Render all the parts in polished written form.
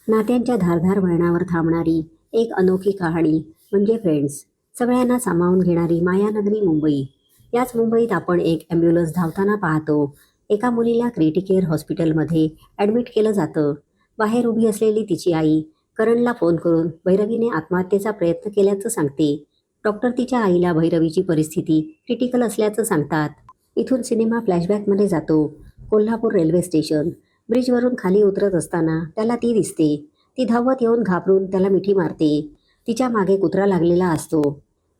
नात्यांच्या धारदार वळणावर थांबणारी एक अनोखी कहाणी म्हणजे फ्रेंड्स. सगळ्यांना सामावून घेणारी मायानगरी मुंबई. याच मुंबईत आपण एक ॲम्ब्युलन्स धावताना पाहतो. एका मुलीला क्रिटिकेअर हॉस्पिटलमध्ये ॲडमिट केलं जातं. बाहेर उभी असलेली तिची आई करणला फोन करून भैरवीने आत्महत्येचा प्रयत्न केल्याचं सांगते. डॉक्टर तिच्या आईला भैरवीची परिस्थिती क्रिटिकल असल्याचं सांगतात. इथून सिनेमा फ्लॅशबॅकमध्ये जातो. Kolhapur railway station. ब्रिजवरून खाली उतरत असताना त्याला ती दिसते. ती धावत येऊन घाबरून त्याला मिठी मारते. तिच्या मागे कुत्रा लागलेला असतो.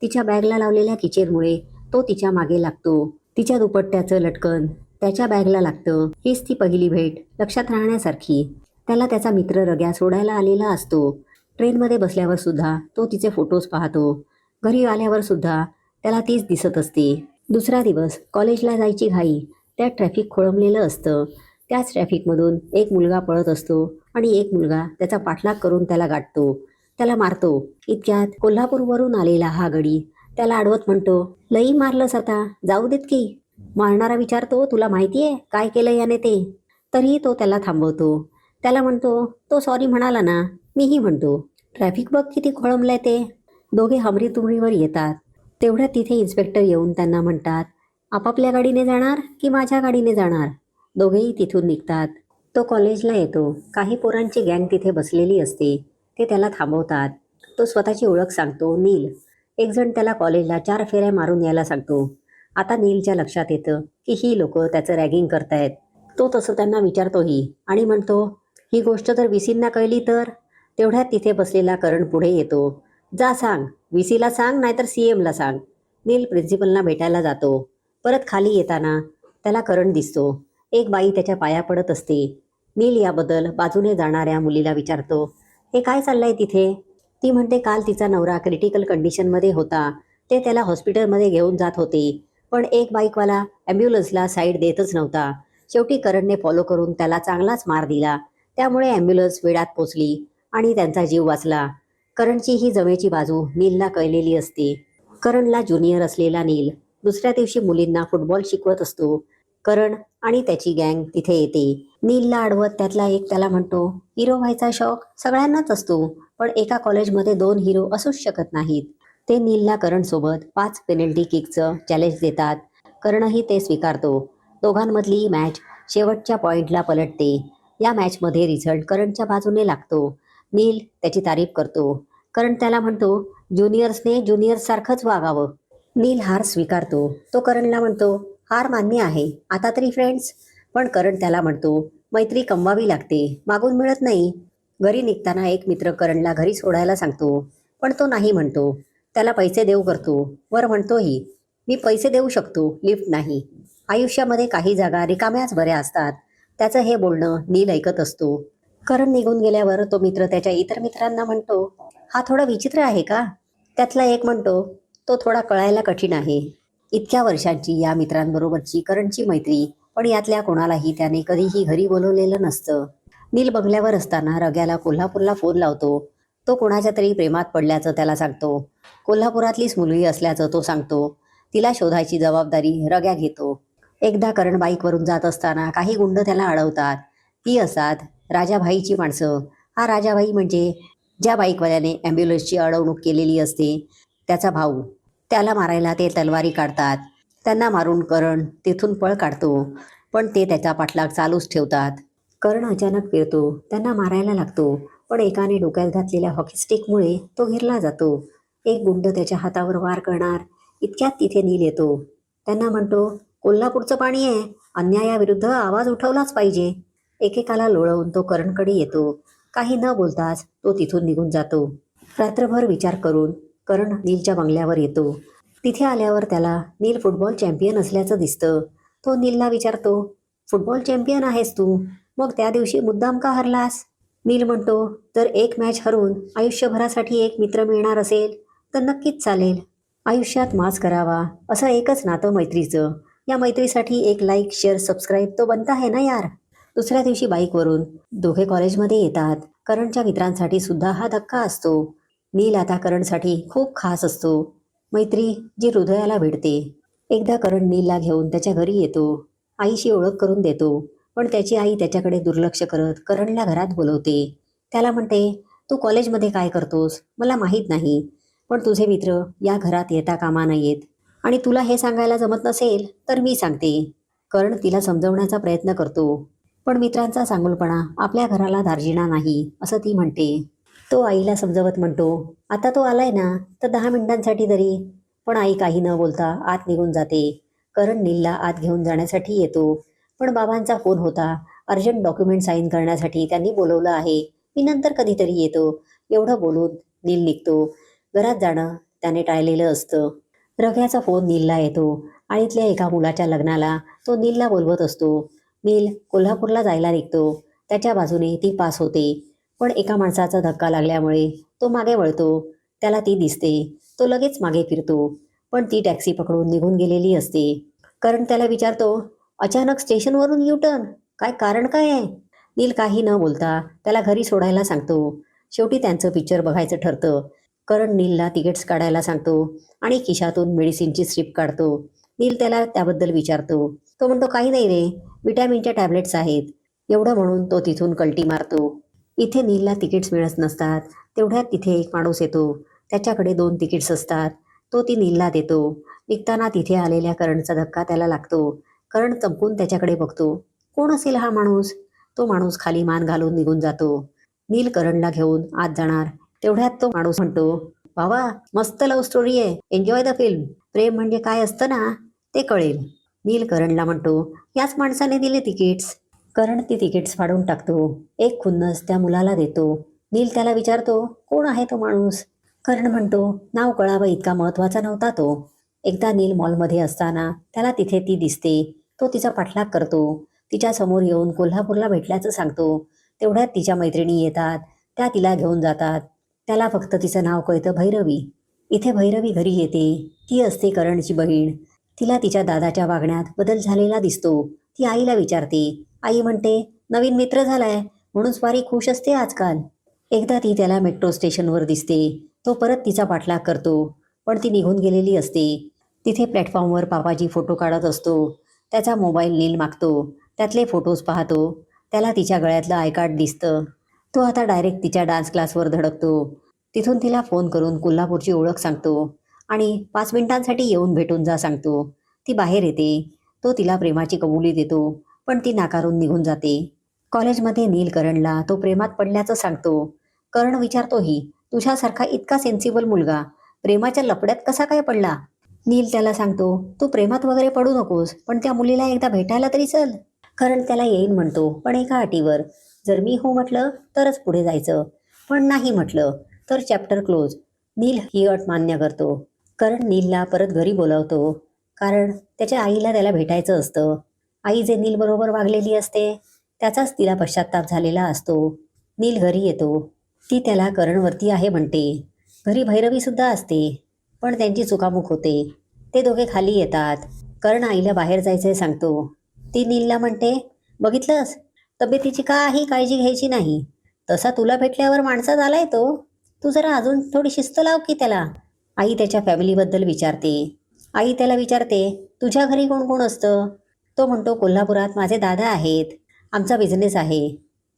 तिच्या बॅगला लावलेल्या किचेनमुळे तो तिच्या मागे लागतो. तिच्या दुपट्ट्याचं लटकन त्याच्या बॅगला लागतं. हीच ती पहिली भेट लक्षात राहण्यासारखी. त्याला त्याचा मित्र रग्या सोडायला आलेला असतो. ट्रेनमध्ये बसल्यावर सुद्धा तो तिचे फोटोज पाहतो. घरी आल्यावर सुद्धा त्याला तीच दिसत असते. दुसरा दिवस. कॉलेजला जायची घाई. त्यात ट्रॅफिक खोळंबलेलं असतं. त्याच ट्रॅफिकमधून एक मुलगा पळत असतो आणि एक मुलगा त्याचा पाठलाग करून त्याला गाठतो. त्याला मारतो. इतक्यात कोल्हापूरवरून आलेला हा गडी त्याला आडवत म्हणतो, लई मारलंस आता, जाऊ देत की. मारणारा विचारतो, तुला माहितीये काय केलं याने ते? तरीही तो त्याला थांबवतो. त्याला म्हणतो, तो सॉरी म्हणाला ना. मीही म्हणतो, ट्रॅफिक बघ किती खोळंबलंय ते. दोघे हमरीतुमरीवर येतात. तेवढ्यात तिथे इन्स्पेक्टर येऊन त्यांना म्हणतात, आपापल्या गाडीने जाणार की माझ्या गाडीने जाणार? दोघेही तिथून निघतात. तो कॉलेजला येतो. काही पोरांची गँग तिथे बसलेली असते. ते त्याला थांबवतात. तो स्वतःची ओळख सांगतो, नील. एक जण त्याला कॉलेजला 4 फेऱ्या मारून यायला सांगतो. आता नीलच्या लक्षात येतं की ही लोक त्याचं रॅगिंग करतायत. तो तसं त्यांना विचारतोही आणि म्हणतो, ही गोष्ट जर व्हीसींना कळली तर? तेवढ्यात तिथे बसलेला करण पुढे येतो. जा सांग, व्हीसीला सांग नाहीतर सीएमला सांग. नील प्रिन्सिपलला भेटायला जातो. परत खाली येताना त्याला करण दिसतो. एक बाई त्याच्या पाया पडत असते. नील याबद्दल बाजूने जाणाऱ्या मुलीला विचारतो, हे काय चाललंय तिथे? ती म्हणते, काल तिचा नवरा क्रिटिकल कंडिशनमध्ये होता. ते त्याला हॉस्पिटलमध्ये घेऊन जात होते. पण एक बाईकवाला ॲम्ब्युलन्सला साईड देतच नव्हता. शेवटी करणने फॉलो करून त्याला चांगलाच मार दिला. त्यामुळे ॲम्ब्युलन्स वेळात पोचली आणि त्यांचा जीव वाचला. करणची ही जमेची बाजू नीलला कळलेली असते. करणला ज्युनियर असलेला नील दुसऱ्या दिवशी मुलींना फुटबॉल शिकवत असतो. करण आणि त्याची गँग तिथे येते. नीलला अडवत त्यातला एक त्याला म्हणतो, हिरो व्हायचा शौक सगळ्यांनाच असतो, पण एका कॉलेजमध्ये 2 हिरो असूच शकत नाहीत. ते नीलला करणसोबत 5 पेनल्टी किकचं चॅलेंज देतात. करणही ते स्वीकारतो. दोघांमधली मॅच शेवटच्या पॉइंटला पलटते. या मॅचमध्ये रिझल्ट करणच्या बाजूने लागतो. नील त्याची तारीफ करतो. करण त्याला म्हणतो, ज्युनियर्सने ज्युनियर्ससारखंच वागावं. नील हार स्वीकारतो. तो करणला म्हणतो, हार मान्य आहे, आता तरी फ्रेंड्स. पण करण त्याला म्हणतो, मैत्री कमवावी लागते, मागून मिळत नाही. घरी निघताना एक मित्र करणला घरी सोडायला सांगतो, पण तो नाही म्हणतो. त्याला पैसे देऊ करतो. वर म्हणतोही, मी पैसे देऊ शकतो, लिफ्ट नाही. आयुष्यामध्ये काही जागा रिकाम्याच बऱ्या असतात. त्याचं हे बोलणं नील ऐकत असतो. करण निघून गेल्यावर तो मित्र त्याच्या इतर मित्रांना म्हणतो, हा थोडा विचित्र आहे का? त्यातला एक म्हणतो, तो थोडा कळायला कठीण आहे. इतक्या वर्षांची या मित्रांबरोबरची करणची मैत्री, पण यातल्या कोणालाही त्याने कधीही घरी बोलवलेलं नसतं. नील बंगल्यावर असताना रग्याला कोल्हापूरला फोन लावतो. तो कोणाच्या तरी प्रेमात पडल्याचं त्याला सांगतो. कोल्हापुरातलीच मुलगी असल्याचं तो सांगतो. तिला शोधायची जबाबदारी रग्या घेतो. एकदा करण बाईकवरून जात असताना काही गुंड त्याला अडवतात. ती असतात राजाभाईची माणसं. हा राजाभाई म्हणजे ज्या बाईकवाल्याने ॲम्ब्युलन्सची अडवणूक केलेली असते त्याचा भाऊ. त्याला मारायला ते तलवारी काढतात. त्यांना मारून करण तिथून पळ काढतो, पण ते त्याचा पाठलाग चालूच ठेवतात. करण अचानक फिरतो. त्यांना मारायला लागतो, पण एकाने डोक्यात घातलेल्या हॉकी स्टिकमुळे तो घेरला जातो. एक गुंड त्याच्या हातावर वार करणार. इतक्यात तिथे नील येतो. त्यांना म्हणतो, कोल्हापूरचं पाणी आहे, अन्यायाविरुद्ध आवाज उठवलाच पाहिजे. एकेकाला लोळवून तो करणकडे येतो. काही न बोलताच तो तिथून निघून जातो. रात्रभर विचार करून करण नीलच्या बंगल्यावर येतो. तिथे आल्यावर त्याला नील फुटबॉल चॅम्पियन असल्याचं दिसतं. तो नीलला विचारतो, फुटबॉल चॅम्पियन आहेस तू, मग त्या दिवशी मुद्दाम का हरलास? नील म्हणतो, जर एक मॅच हरवून आयुष्यभरासाठी एक मित्र मिळणार असेल तर नक्कीच चालेल. आयुष्यात माज करावा असं एकच नातं मैत्रीचं. या मैत्रीसाठी एक लाईक, शेअर, सबस्क्राईब तो बनता आहे ना यार. दुसऱ्या दिवशी बाईकवरून दोघे कॉलेजमध्ये येतात. करणच्या मित्रांसाठी सुद्धा हा धक्का असतो. नील आता करणसाठी खूप खास असतो. मैत्री जी हृदयाला भिडते. एकदा करण नीलला घेऊन त्याच्या घरी येतो. आईशी ओळख करून देतो, पण त्याची आई त्याच्याकडे दुर्लक्ष करत करणला घरात बोलवते. त्याला म्हणते, तू कॉलेजमध्ये काय करतोस मला माहीत नाही, पण तुझे मित्र या घरात येता कामा नयेत आणि तुला हे सांगायला जमत नसेल तर मी सांगते. कर्ण तिला समजवण्याचा प्रयत्न करतो, पण मित्रांचा चांगुलपणा आपल्या घराला दार्जिना नाही असं ती म्हणते. तो आईला समजवत म्हणतो, आता तो आलाय ना तर 10 मिनिटांसाठी तरी. पण आई काही न बोलता आत निघून जाते. करण नीलला आत घेऊन जाण्यासाठी येतो, पण बाबांचा फोन होता. अर्जंट डॉक्युमेंट साईन करण्यासाठी त्यांनी बोलवलं आहे, मी नंतर कधीतरी येतो. एवढं बोलून नील निघतो. घरात जाणं त्याने टाळलेलं असतं. रघ्याचा फोन नीलला येतो. आळीतल्या एका मुलाच्या लग्नाला तो नीलला बोलवत असतो. नील कोल्हापूरला जायला निघतो. त्याच्या बाजूने ती पास होते, पण एका माणसाचा धक्का लागल्यामुळे तो मागे वळतो. त्याला ती दिसते. तो लगेच मागे फिरतो, पण ती टॅक्सी पकडून निघून गेलेली असते. कारण त्याला विचारतो, अचानक स्टेशनवरून युटर्न, काय कारण काय आहे? नील काही न बोलता त्याला घरी सोडायला सांगतो. शेवटी त्यांचं पिक्चर बघायचं ठरतं. करण नीलला तिकीट्स काढायला सांगतो आणि खिशातून मेडिसिनची स्ट्रीप काढतो. नील त्याला त्याबद्दल विचारतो. तो म्हणतो, काही नाही रे, विटॅमिनच्या टॅबलेट्स आहेत. एवढं म्हणून तो तिथून कल्टी मारतो. इथे नीलला तिकीट्स मिळत नसतात. तेवढ्यात तिथे एक माणूस येतो. त्याच्याकडे 2 तिकीट्स असतात. तो ती नीलला देतो. निघताना तिथे आलेल्या करणचा धक्का त्याला लागतो. करण चमकून त्याच्याकडे बघतो. कोण असेल हा माणूस? तो माणूस खाली मान घालून निघून जातो. नील करणला घेऊन आत जाणार, तेवढ्यात तो माणूस म्हणतो, बाबा मस्त लव्ह स्टोरी आहे, एन्जॉय द फिल्म. प्रेम म्हणजे काय असतं ना ते कळेल. नील करणला म्हणतो, याच माणसाने दिले तिकीट्स. करण ती तिकीट्स फाडून टाकतो. एक खुन्नस त्या मुलाला देतो. नील त्याला विचारतो, कोण आहे तो माणूस? कर्ण म्हणतो, नाव कळावं इतका महत्वाचा नव्हता तो. एकदा नील मॉलमध्ये असताना त्याला तिथे ती दिसते. तो तिचा पाठलाग करतो. तिच्या समोर येऊन कोल्हापूरला भेटल्याचं सांगतो. तेवढ्यात तिच्या मैत्रिणी येतात. त्या तिला घेऊन जातात. त्याला फक्त तिचं नाव कळतं, भैरवी. इथे भैरवी घरी येते. ती असते करणची बहीण. तिला तिच्या दादाच्या वागण्यात बदल झालेला दिसतो. ती आईला विचारते. आई म्हणते, नवीन मित्र झालाय म्हणून स्वारी खुश असते आजकाल. एकदा ती त्याला मेट्रो स्टेशनवर दिसते. तो परत तिचा पाठलाग करतो, पण ती निघून गेलेली असते. तिथे प्लॅटफॉर्मवर पापाजी फोटो काढत असतो. त्याचा मोबाईल नील मागतो. त्यातले फोटोज पाहतो. त्याला तिच्या गळ्यातलं आय कार्ड दिसतं. तो आता डायरेक्ट तिच्या डान्स क्लासवर धडकतो. तिथून तिला फोन करून कोल्हापूरची ओळख सांगतो आणि 5 मिनिटांसाठी येऊन भेटून जा सांगतो. ती बाहेर येते. तो तिला प्रेमाची कबुली देतो, पण ती नाकारून निघून जाते. कॉलेजमध्ये नील करणला तो प्रेमात पडल्याचं सांगतो. कर्ण विचारतोही, तुझ्यासारखा इतका सेन्सिबल मुलगा प्रेमाच्या लपड्यात कसा काय पडला? नील त्याला सांगतो, तू प्रेमात वगैरे पडू नकोस, पण त्या मुलीला एकदा भेटायला तरी चल. करण त्याला येईन म्हणतो, पण एका अटीवर. जर मी हो म्हटलं तरच पुढे जायचं, पण नाही म्हटलं तर चॅप्टर क्लोज. नील ही अट मान्य करतो. करण नीलला परत घरी बोलावतो, कारण त्याच्या आईला त्याला भेटायचं असतं. आई जे नील बरोबर वागलेली असते त्याचाच तिला पश्चाताप झालेला असतो. नील घरी येतो. ती त्याला करणवरती आहे म्हणते. घरी भैरवी सुद्धा असते, पण त्यांची चुकामुक होते. ते दोघे खाली येतात. कर्ण आईला बाहेर जायचंय सांगतो. ती नीलला म्हणते, बघितलंस, तब्येतीची काही काळजी घ्यायची नाही. तसा तुला भेटल्यावर माणसा झालाय तो. तू जरा अजून थोडी शिस्त लाव की त्याला. आई त्याच्या फॅमिलीबद्दल विचारते. आई त्याला विचारते, तुझ्या घरी कोण कोण असतं? तो म्हणतो, कोल्हापुरात माझे दादा आहेत, आमचा बिझनेस आहे.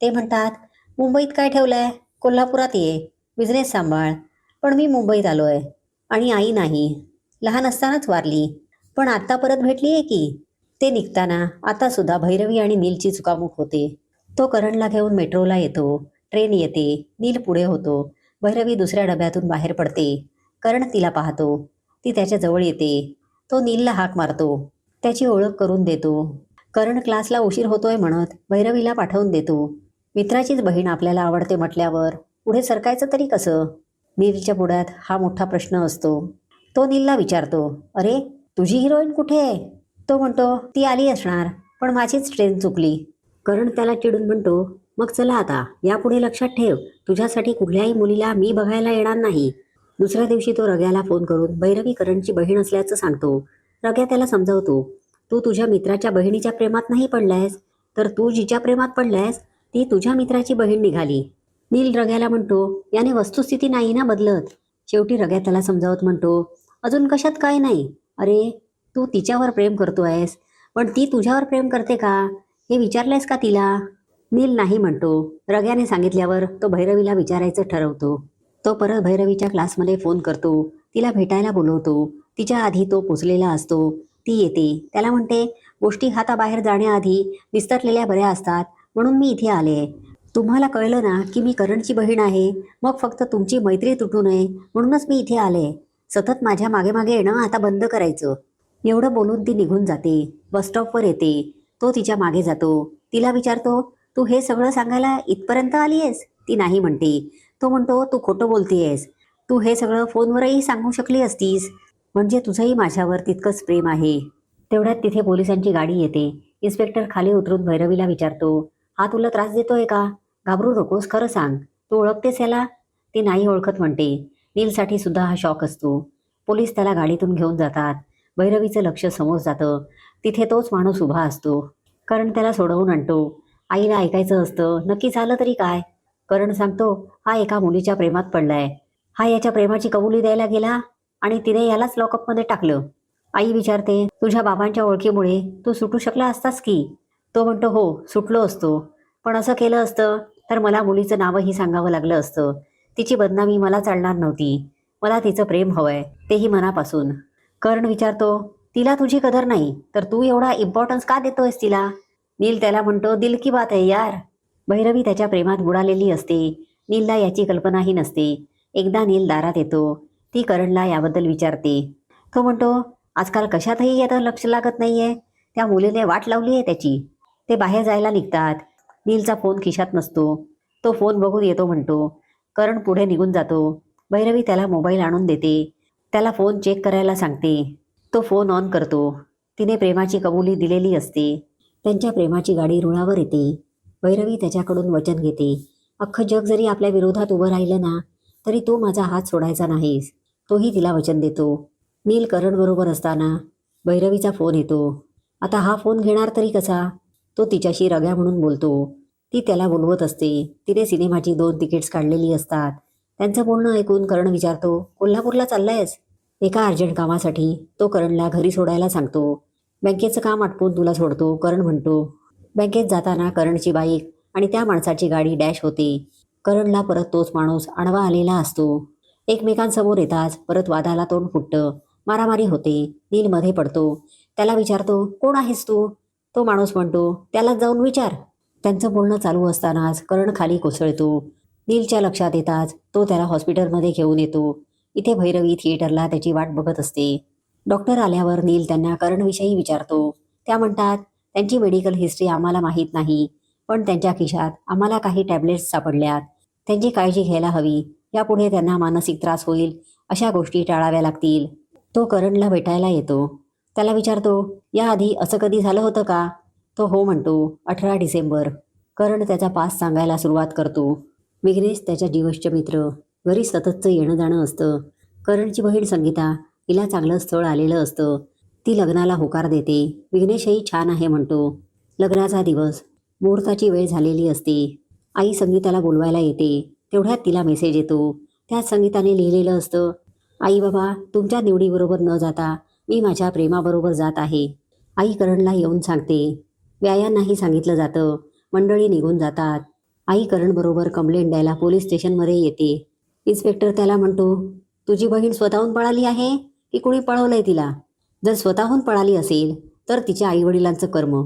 ते म्हणतात, मुंबईत काय ठेवलंय, कोल्हापुरात ये, बिझनेस सांभाळ. पण मी मुंबईत आलोय आणि आई नाही, लहान असतानाच वारली, पण आत्ता परत भेटली आहे की. ते निघताना आता सुद्धा भैरवी आणि नीलची चुकामुक होते. तो करणला घेऊन मेट्रोला येतो. ट्रेन येते. नील पुढे होतो. भैरवी दुसऱ्या डब्यातून बाहेर पडते. करण तिला पाहतो. ती त्याच्या जवळ येते. तो नीलला हाक मारतो. त्याची ओळख करून देतो. करण क्लासला उशीर होतोय म्हणत भैरवीला पाठवून देतो. मित्राचीच बहीण आपल्याला आवडते म्हटल्यावर पुढे सरकायचं तरी कसं? नीलच्या पुढ्यात हा मोठा प्रश्न असतो. तो नीलला विचारतो, अरे तुझी हिरोईन कुठे आहे? तो म्हणतो, ती आली असणार, पण माझीच ट्रेन चुकली. करण त्याला चिडून म्हणतो, मग चला आता यापुढे लक्षात ठेव, तुझ्यासाठी कुठल्याही मुलीला मी बघायला येणार नाही. दुसऱ्या दिवशी तो रग्याला फोन करून भैरवी करणची बहीण असल्याचं सांगतो. रग्या त्याला समजावतो, तू तुझ्या मित्राच्या बहिणीच्या प्रेमात नाही पडलायस, तर तू जिच्या प्रेमात पडलायस ती तुझ्या मित्राची बहीण निघाली. नील रग्याला म्हणतो, याने वस्तुस्थिती नाही ना बदलत. शेवटी रग्या त्याला समजावत म्हणतो, अजून कशात काय नाही. अरे तू तिच्यावर प्रेम करतोयस, पण ती तुझ्यावर प्रेम करते का हे विचारलंयस का तिला? नील नाही म्हणतो. रग्याने सांगितल्यावर तो भैरवीला विचारायचं ठरवतो. तो परत भैरवीच्या क्लासमध्ये फोन करतो. तिला भेटायला बोलवतो. तिच्या आधी तो पोचलेला असतो. ती येते. त्याला म्हणते, गोष्टी हाताबाहेर जाण्याआधी विस्तरलेल्या बऱ्या असतात, म्हणून मी इथे आले. तुम्हाला कळलं ना की मी करणची बहीण आहे. मग फक्त तुमची मैत्री तुटू नये म्हणूनच मी इथे आले. सतत माझ्या मागे मागे येणं आता बंद करायचं. एवढं बोलून ती निघून जाते. बसस्टॉपवर येते. तो तिच्या मागे जातो. तिला विचारतो, तू हे सगळं सांगायला इथपर्यंत आली आहेस? ती नाही म्हणते. तो म्हणतो, तू खोटं बोलतेयस. तू हे सगळं फोनवरही सांगू शकली असतीस. म्हणजे तुझंही माझ्यावर तितकंच प्रेम आहे. तेवढ्यात तिथे पोलिसांची गाडी येते. इन्स्पेक्टर खाली उतरून भैरवीला विचारतो, हा तुला त्रास देतोय का? घाबरू नकोस, खरं सांग. तू ओळखतेस याला? ती नाही ओळखत म्हणते. नीलसाठी सुद्धा हा शॉक असतो. पोलीस त्याला गाडीतून घेऊन जातात. भैरवीचं लक्ष समोर जातं. तिथे तोच माणूस उभा असतो. करण त्याला सोडवून आणतो. आईला ऐकायचं असतं. नक्की झालं तरी काय? करण सांगतो, हा एका मुलीच्या प्रेमात पडलाय. हा याच्या प्रेमाची कबुली द्यायला गेला आणि तिने यालाच लॉकअपमध्ये टाकलं. आई विचारते, तुझ्या बाबांच्या ओळखीमुळे तू सुटू शकला असतास की? तो म्हणतो, हो सुटलो असतो. पण असं केलं असतं तर मला मुलीचं नावही सांगावं लागलं असतं. तिची बदनामी मला चालणार नव्हती. मला तिचं प्रेम हवंय, तेही मनापासून. कर्ण विचारतो, तिला तुझी कदर नाही तर तू एवढा इम्पॉर्टन्स का देतोयस तिला? नील त्याला म्हणतो, दिल की बात आहे यार. भैरवी त्याच्या प्रेमात बुडालेली असते. नीलला याची कल्पनाही नसते. एकदा नील दारात येतो. ती करणला याबद्दल विचारते. तो म्हणतो, आजकाल कशातही याचं लक्ष लागत नाहीये. त्या मुलीने वाट लावली आहे त्याची. ते बाहेर जायला निघतात. नीलचा फोन खिशात नसतो. तो फोन बघून येतो म्हणतो. करण पुढे निघून जातो. भैरवी त्याला मोबाईल आणून देते. त्याला फोन चेक करायला सांगते. तो फोन ऑन करतो. तिने प्रेमाची कबुली दिलेली असते. त्यांच्या प्रेमाची गाडी रुळावर येते. भैरवी त्याच्याकडून वचन घेते. अख्खं जग जरी आपल्या विरोधात उभं राहिलं ना, तरी तू माझा हात सोडायचा नाहीस. तोही तिला वचन देतो. नील करणबरोबर असताना भैरवीचा फोन येतो. आता हा फोन घेणार तरी कसा? तो तिच्याशी रग्या म्हणून बोलतो. ती त्याला बोलवत असते. तिने सिनेमाची 2 तिकीट्स काढलेली असतात. त्यांचं बोलणं ऐकून करण विचारतो, कोल्हापूरला चाललायस? एका अर्जंट कामासाठी तो करणला घरी सोडायला सांगतो. बँकेचं काम आटपून तुला सोडतो, करण म्हणतो. बँकेत जाताना करणची बाईक आणि त्या माणसाची गाडी डॅश होते. करणला परत तोच माणूस आडवा आलेला असतो. एकमेकांसमोर येताच परत वादाला तोंड फुटतं. मारामारी होते. नील मध्ये पडतो. त्याला विचारतो, कोण आहेस तू? तो माणूस म्हणतो, त्यालाच जाऊन विचार. त्यांचं बोलणं चालू असतानाच करण खाली कोसळतो. नीलच्या लक्षात येताच तो त्याला हॉस्पिटलमध्ये घेऊन येतो. इथे भैरवी थिएटरला त्याची वाट बघत असते. डॉक्टर आल्यावर नील त्यांना करणविषयी विचारतो. त्या म्हणतात, त्यांची मेडिकल हिस्ट्री आम्हाला माहीत नाही, पण त्यांच्या खिशात आम्हाला काही टॅबलेट्स सापडल्यात. त्यांची काळजी घ्यायला हवी. यापुढे त्यांना मानसिक त्रास होईल अशा गोष्टी टाळाव्या लागतील. तो करणला भेटायला येतो. त्याला विचारतो, याआधी असं कधी झालं होतं का? तो हो म्हणतो. 18 डिसेंबर. करण त्याचा पास सांगायला सुरुवात करतो. विघ्नेश त्याच्या जीवश्च मित्र. घरी सततचं येणं जाणं असतं. करणची बहीण संगीता, हिला चांगलं स्थळ आलेलं असतं. ती लग्नाला होकार देते. विघ्नेशही छान आहे म्हणतो. लग्नाचा दिवस. मुहूर्ताची वेळ झालेली असते. आई संगीताला बोलवायला येते. तेवढ्यात तिला मेसेज येतो. त्यात संगीताने लिहिलेलं असतं, आई बाबा, तुमच्या निवडीबरोबर न जाता मी माझ्या प्रेमाबरोबर जात आहे. आई करणला येऊन सांगते. व्यायांनाही सांगितलं जातं. मंडळी निघून जातात. आई करणबरोबर कंप्लेंट द्यायला पोलीस स्टेशनमध्ये येते. इन्स्पेक्टर त्याला म्हणतो, तुझी बहीण स्वतःहून पळाली आहे की कुणी पळवलंय तिला? जर स्वतःहून पळाली असेल तर तिच्या आईवडिलांचं कर्म.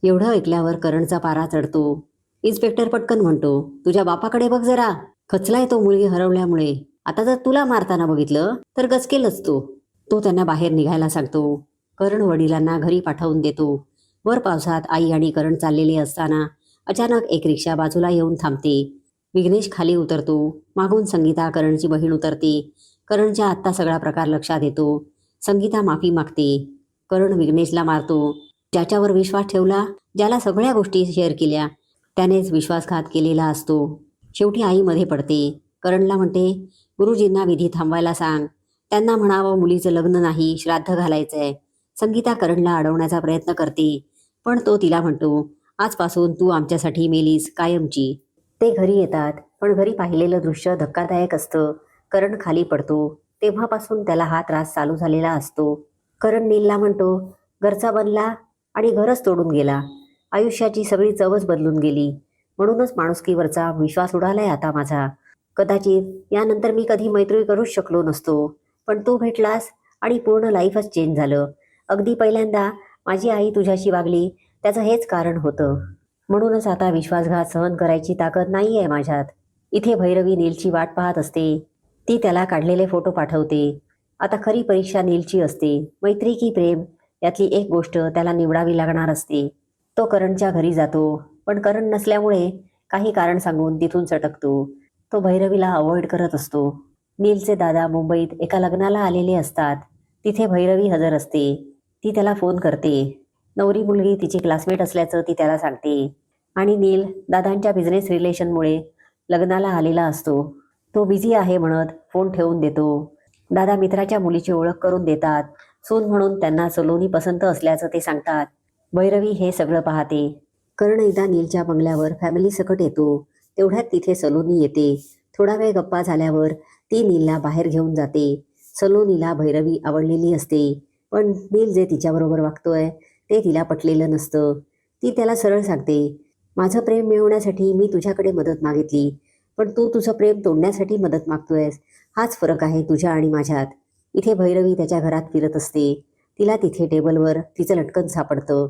एवढं ऐकल्यावर करणचा पारा चढतो. इन्स्पेक्टर पटकन म्हणतो, तुझ्या बापाकडे बघ जरा. खचलाय तो मुलगी हरवल्यामुळे. आता जर तुला मारताना बघितलं तर गचकेलच तो. तो त्यांना बाहेर निघायला सांगतो. करण वडिलांना घरी पाठवून देतो. वर पावसात आई आणि करण चाललेले असताना अचानक एक रिक्षा बाजूला येऊन थांबते. विघ्नेश खाली उतरतो. मागून संगीता करणची बहीण उतरते. करणच्या आत्ता सगळा प्रकार लक्षात येतो. संगीता माफी मागते. करण विघ्नेशला मारतो. ज्याच्यावर विश्वास ठेवला, ज्याला सगळ्या गोष्टी शेअर केल्या, त्यानेच विश्वासघात केलेला असतो. शेवटी आई मध्ये पडते. करणला म्हणते, गुरुजींना विधी थांबवायला सांग. त्यांना म्हणावं मुलीचं लग्न नाही, श्राद्ध घालायचंय. संगीता करणला अडवण्याचा प्रयत्न करते, पण तो तिला म्हणतो, आजपासून तू आमच्यासाठी मेलीस कायमची. ते घरी येतात, पण घरी पाहिलेलं दृश्य धक्कादायक असतं. करण खाली पडतो. तेव्हापासून त्याला हा त्रास चालू झालेला असतो. करण नीलला म्हणतो, घरचा बनला आणि घरच तोडून गेला. आयुष्याची सगळी चवच बदलून गेली. म्हणूनच माणुसकीवरचा विश्वास उडालाय आता माझा. कदाचित यानंतर मी कधी मैत्री करूच शकलो नसतो. पण तू भेटलास आणि पूर्ण लाईफच चेंज झालं. अगदी पहिल्यांदा माझी आई तुझ्याशी वागली त्याचं हेच कारण होतं. म्हणूनच आता विश्वासघात सहन करायची ताकद नाही आहे माझ्यात. इथे भैरवी नीलची वाट पाहत असते. ती त्याला काढलेले फोटो पाठवते. आता खरी परीक्षा नीलची असते. मैत्री की प्रेम यातली एक गोष्ट त्याला निवडावी लागणार असते. तो करणच्या घरी जातो, पण करण नसल्यामुळे काही कारण सांगून तिथून सटकतो. तो भैरवीला अवॉइड करत असतो. नीलचे दादा मुंबईत एका लग्नाला आलेले असतात. तिथे भैरवी हजर असते. ती त्याला फोन करते. नवरी मुलगी तिची क्लासमेट असल्याचं ती त्याला सांगते. आणि नील दादांच्या बिझनेस रिलेशनमुळे लग्नाला आलेला असतो. तो बिझी आहे म्हणत फोन ठेवून देतो. दादा मित्राच्या मुलीची ओळख करून देतात. सून म्हणून त्यांना सलोनी पसंत असल्याचं ते सांगतात. भैरवी हे सगळं पाहते. कर्ण एकदा नीलच्या बंगल्यावर फॅमिली सकट येतो. तेवढ्यात तिथे सलोनी येते. थोडा वेळ गप्पा झाल्यावर ती नीलला बाहेर घेऊन जाते. सलोनीला भैरवी आवडलेली असते, पण नील जे तिच्याबरोबर वागतोय ते तिला पटलेलं नसतं. ती त्याला सरळ सांगते, माझं प्रेम मिळवण्यासाठी मी तुझ्याकडे मदत मागितली, पण तू तुझं प्रेम तोडण्यासाठी मदत मागतोयस. हाच फरक आहे तुझ्या आणि माझ्यात. इथे भैरवी त्याच्या घरात फिरत असते. तिला तिथे टेबलवर तिचं लटकन सापडतं.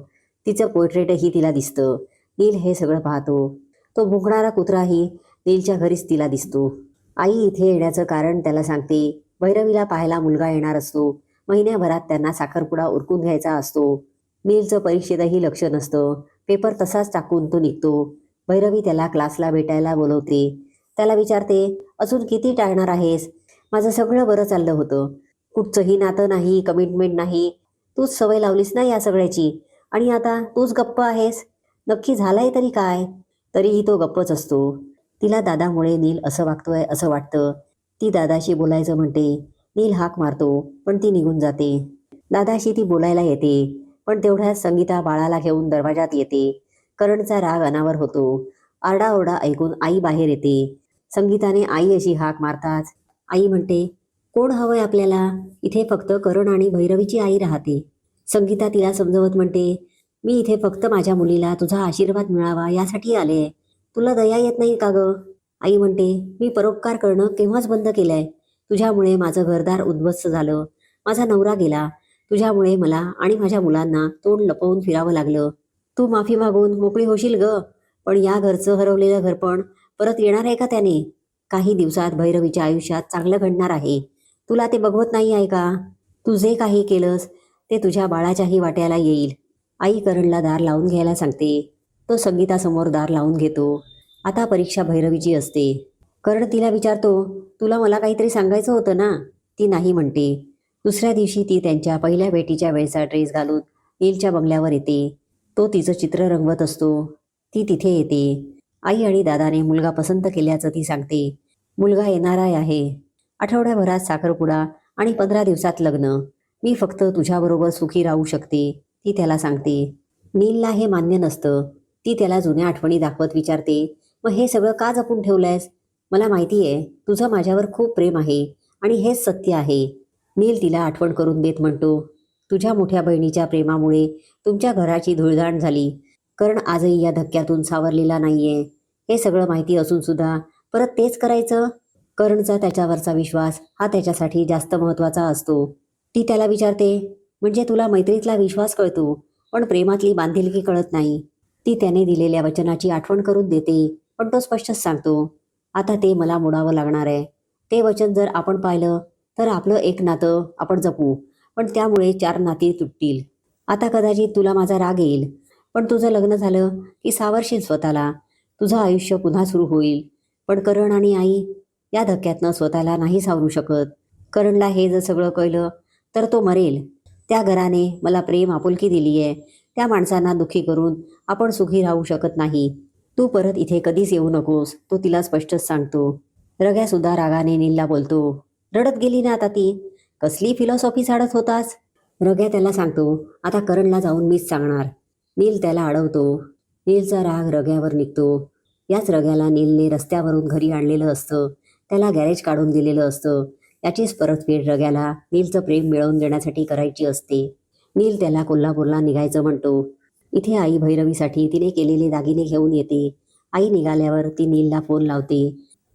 तिचं पोर्ट्रेटही तिला दिसतं. नील हे सगळं पाहतो. तो भुंकणारा कुत्राही नीलच्या घरीच तिला दिसतो. आई इथे येण्याचं कारण त्याला सांगते. भैरवीला पाहायला मुलगा येणार असतो. महिन्याभरात त्यांना साखरपुडा उरकून घ्यायचा असतो. नीलचं परीक्षेतही लक्ष नसतं. पेपर तसाच टाकून तो निघतो. भैरवी त्याला क्लासला भेटायला बोलवते. त्याला विचारते, अजून किती टाळणार आहेस? माझं सगळं बरं चाललं होतं. कुठचंही नातं नाही, कमिटमेंट नाही. तूच सवय लावलीस ना या सगळ्याची, आणि आता तूच गप्प आहेस. नक्की झालंय तरी काय? तरीही तो गप्पच असतो. तिला दादामुळे नील असं वागतोय असं वाटतं. ती दादाशी बोलायचं म्हणते. नील हाक मारतो, पण ती निघून जाते. दादाशी ती बोलायला येते, पण तेवढ्यात संगीता बाळाला घेऊन दरवाजात येते. करणचा राग अनावर होतो. आरडाओरडा ऐकून आई बाहेर येते. संगीताने आई अशी हाक मारताच आई म्हणते, कोण हवंय आपल्याला? इथे फक्त करण आणि भैरवीची आई राहते. संगीता तिला समजवत म्हणते, मी इथे फक्त माझ्या मुलीला तुझा आशीर्वाद मिळावा यासाठी आले. तुला दया येत नाही का ग? आई म्हणते, मी परोपकार करणं केव्हाच बंद केलंय. तुझ्यामुळे माझं घरदार उद्ध्वस्त झालं. माझा नवरा गेला. तुझ्यामुळे मला आणि माझ्या मुलांना तोंड लपवून फिरावं लागलं. तू माफी मागून मोकळी होशील ग, पण या घरचं हरवलेलं घरपण परत येणार आहे का त्याने? काही दिवसात भैरवीच्या आयुष्यात चांगलं घडणार आहे. तुला ते बघवत नाही आहे का? तू जे काही केलंस ते तुझ्या बाळाच्याही वाट्याला येईल. आई करणला दार लावून घ्यायला सांगते. तो संगीतासमोर दार लावून घेतो. आता परीक्षा भैरवीची असते. करण तिला विचारतो, तुला मला काहीतरी सांगायचं होतं ना? ती नाही म्हणते. दुसऱ्या दिवशी ती त्यांच्या पहिल्या भेटीच्या वेळचा ड्रेस घालून नीलच्या बंगल्यावर येते. तो तिचं चित्र रंगवत असतो. ती तिथे येते. आई आणि दादाने मुलगा पसंत केल्याचं ती सांगते. मुलगा येणारा आहे. आठवड्याभरात साखरपुडा आणि 15 दिवसात लग्न. मी फक्त तुझ्याबरोबर सुखी राहू शकते, ती त्याला सांगते. नीलला हे मान्य नसतं. ती त्याला जुन्या आठवणी दाखवत विचारते, मग हे सगळं का जपून ठेवलंयस? मला माहिती आहे तुझं माझ्यावर खूप प्रेम आहे आणि हेच सत्य आहे. नील तिला आठवण करून देत म्हणतो, तुझ्या मोठ्या बहिणीच्या प्रेमामुळे तुमच्या घराची धुळधाण झाली. करण आजही या धक्क्यातून सावरलेला नाहीये. हे सगळं माहिती असून सुद्धा परत तेच करायचं? करणचा त्याच्यावरचा विश्वास हा त्याच्यासाठी जास्त महत्त्वाचा असतो. ती त्याला विचारते, म्हणजे तुला मैत्रीतला विश्वास कळतो, पण प्रेमातली बांधिलकी कळत नाही. ती त्याने दिलेल्या वचनाची आठवण करून देते, पण तो स्पष्टच सांगतो, आता ते मला मोडावं लागणार आहे. ते वचन जर आपण पाहिलं तर आपलं एक नातं आपण जपू, पण त्यामुळे 4 नाती तुटतील. आता कदाचित तुला माझा राग येईल, पण तुझं लग्न झालं की सावरशील स्वतःला. तुझं आयुष्य पुन्हा सुरू होईल. पण करण आणि आई या धक्क्यातनं स्वतःला नाही सावरू शकत. करणला हे जर सगळं कळलं तर तो मरेल. त्या घराने मला प्रेम आपुलकी दिली आहे. त्या माणसांना दुःखी करून आपण सुखी राहू शकत नाही. तू परत इथे कधीच येऊ नकोस, तो तिला स्पष्टच सांगतो. रग्यासुद्धा रागाने नीलला बोलतो, रडत गेली ना आता ती? कसली फिलॉसॉफी साडत होतास? रग्या त्याला सांगतो, आता करणला जाऊन मीच सांगणार. नील त्याला अडवतो. नीलचा राग रग्यावर निघतो. याच रग्याला नीलने रस्त्यावरून घरी आणलेलं असतं. त्याला गॅरेज काढून दिलेलं असतं. याचीच परतफेड रग्याला नीलचं प्रेम मिळवून देण्यासाठी करायची असते. नील त्याला कोल्हापूरला निघायचं म्हणतो. इथे आई भैरवीसाठी तिने केलेले दागिने घेऊन येते. आई निघाल्यावर ती नीलला फोन लावते.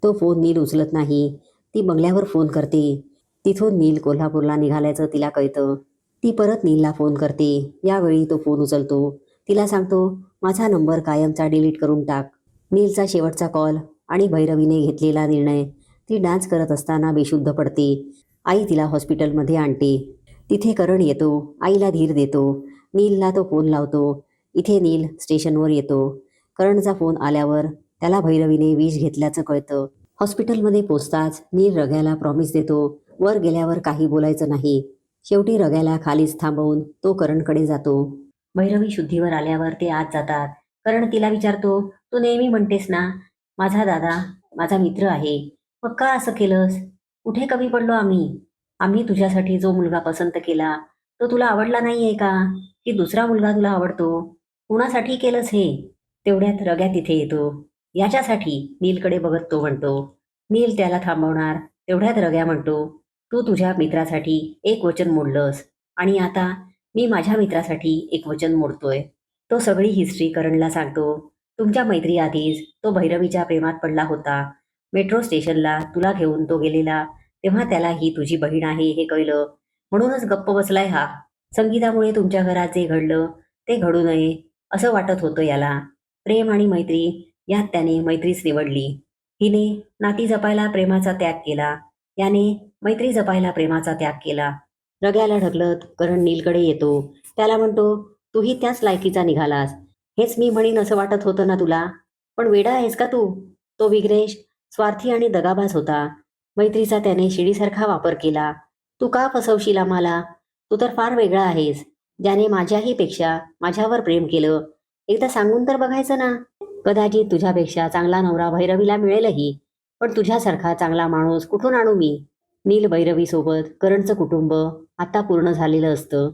तो फोन नील उचलत नाही. ती बंगल्यावर फोन करते. तिथून नील कोल्हापूरला निघाल्याचं तिला कळतं. ती परत नीलला फोन करते. यावेळी तो फोन उचलतो. तिला सांगतो, माझा नंबर कायमचा डिलीट करून टाक. नीलचा शेवटचा कॉल आणि भैरवीने घेतलेला निर्णय. ती डान्स करत असताना बेशुद्ध पडते. आई तिला हॉस्पिटलमध्ये आणते. तिथे करण येतो. आईला धीर देतो. नीलला तो फोन लावतो. इथे नील स्टेशनवर येतो. करणचा फोन आल्यावर त्याला भैरवीने विष घेतल्याचं कळतं. हॉस्पिटलमध्ये पोचताच नील रग्याला प्रॉमिस देतो, वर गेल्यावर काही बोलायचं नाही. शेवटी रग्याला खालीच थांबवून तो करणकडे जातो. भैरवी शुद्धीवर आल्यावर ते आत जातात. करण तिला विचारतो, तू नेहमी म्हणतेस ना माझा दादा माझा मित्र आहे, मग का असं केलंस? कुठे कमी पडलो आम्ही? आम्ही तुझ्यासाठी जो मुलगा पसंत केला तो तुला आवडला नाहीये का? की दुसरा मुलगा तुला आवडतो? कुणासाठी केलंस हे? तेवढ्यात रग्या तिथे येतो. याच्यासाठी नीलकडे बघत तो म्हणतो. नील त्याला थांबवणार तेवढ्यात रग्या म्हणतो, तू तुझ्या मित्रासाठी एक वचन मोडलंस आणि आता मी माझ्या मित्रासाठी एक वचन मोडतोय. तो सगळी हिस्ट्री करणला सांगतो. तुमच्या मैत्री आधीच तो भैरवीच्या प्रेमात पडला होता. मेट्रो स्टेशनला तुला घेऊन तो गेलेला तेव्हा त्याला ही तुझी बहीण आहे हे कळलं. म्हणूनच गप्प बसलाय हा. संगीतामुळे तुमच्या घरात जे घडलं ते घडू नये असं वाटत होतं याला. प्रेम आणि मैत्री यात त्याने मैत्रीच निवडली. हिने नाती जपायला प्रेमाचा त्याग केला. याने मैत्री जपायला प्रेमाचा त्याग केला. रग्याला ढकलत करण नीलकडे येतो. त्याला म्हणतो, तूही त्याच लायकीचा निघालास. हेच मी म्हणीन असं वाटत होतं ना तुला? पण वेडा आहेस का तू? तो विघ्नेश स्वार्थी आणि दगाबाज होता. मैत्रीचा त्याने शिडीसारखा वापर केला. तू का फसवशील आम्हाला? तू तर फार वेगळा आहेस. ज्याने माझ्याही पेक्षा माझ्यावर प्रेम केलं. एकदा सांगून तर बघायचं ना. कदाचित तुझ्यापेक्षा चांगला नवरा भैरवीला मिळेलही, पण तुझ्यासारखा चांगला माणूस कुठून आणू मी? नील भैरवीसोबत करणचं कुटुंब आता पूर्ण झालेलं असतं.